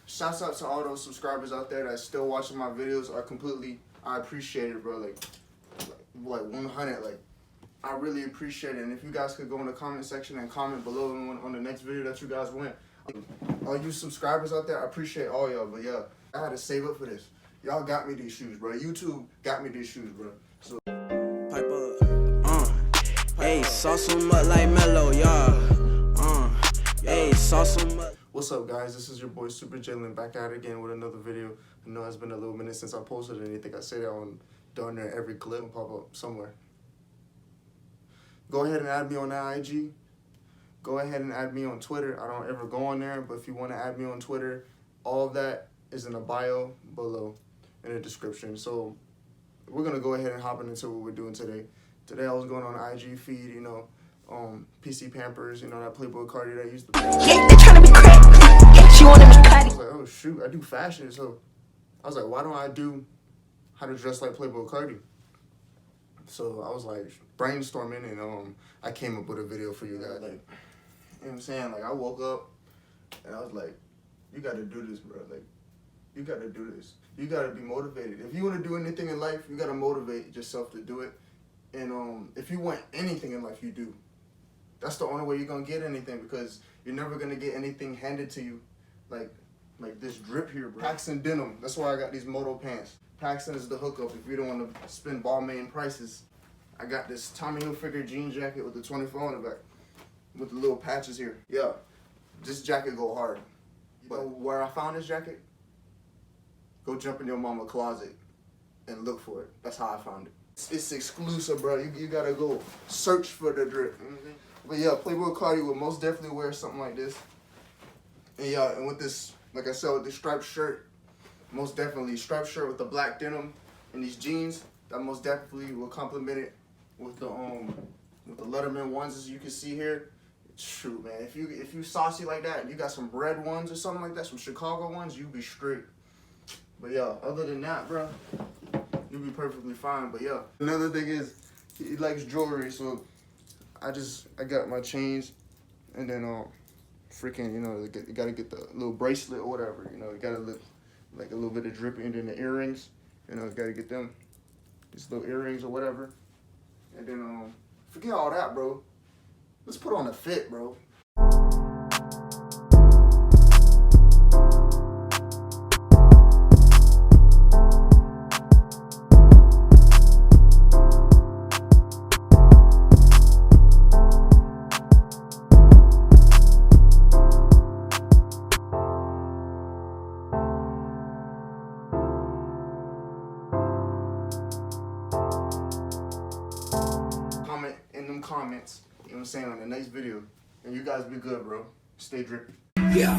shouts out to all those subscribers out there that's still watching my videos. I appreciate it, bro. Like 100, like, I really appreciate it. And if you guys could go in the comment section and comment below on the next video that you guys want. All you subscribers out there, I appreciate all y'all. But yeah, I had to save up for this. Y'all got me these shoes, bro. YouTube got me these shoes, bro. So pipe up, hey, sauce them up like mellow, y'all. Hey, sauce them up. What's up, guys? This is your boy Super Jaylyn back at it again with another video. I know it's been a little minute since I posted anything. I say that on darn near every clip and pop up somewhere. Go ahead and add me on that IG. Go ahead and add me on Twitter. I don't ever go on there, but if you want to add me on Twitter, all of that is in the bio below in the description. So we're gonna go ahead and hop into what we're doing today. Today I was going on the IG feed, you know, PC Pampers, you know, that Playboi Carti that used to. Yeah, they tryna be crazy. She wanna be I Carti. was like, oh shoot, I do fashion, so I was like, why don't I do how to dress like Playboi Carti? So I was like brainstorming, and I came up with a video for you guys. Like, you know what I'm saying? Like, I woke up and I was like, you gotta do this, bro. Like, you gotta do this. You gotta be motivated. If you wanna do anything in life, you gotta motivate yourself to do it. And if you want anything in life, you do. That's the only way you're gonna get anything, because you're never gonna get anything handed to you like this drip here, bro. Paxton denim. That's why I got these moto pants. Paxton is the hookup if you don't want to spend Balmain prices. I got this Tommy Hilfiger jean jacket with the 24 on the back, with the little patches here. Yeah, this jacket go hard. But where I found this jacket, go jump in your mama's closet and look for it. That's how I found it. It's exclusive, bro. You gotta go search for the drip. You know what I'm saying? But yeah, Playboi Carti would most definitely wear something like this. And yeah, and with this, like I said, with this striped shirt, most definitely striped shirt with the black denim and these jeans, that most definitely will complement it with the Letterman ones, as you can see here. Shoot, man, if you saucy like that and you got some red ones or something like that, some Chicago ones, you be straight. But yeah, other than that, bro, you'll be perfectly fine. But yeah, another thing is he likes jewelry, so I got my chains, and then freaking, you know, you gotta get the little bracelet or whatever, you know, you gotta look like a little bit of dripping, and then the earrings, you know, you gotta get them, these little earrings or whatever. And then forget all that, bro. Let's put on a fit, bro. Comment in them comments, you know what I'm saying, on the next video. And you guys be good, bro. Stay drippy. Yeah.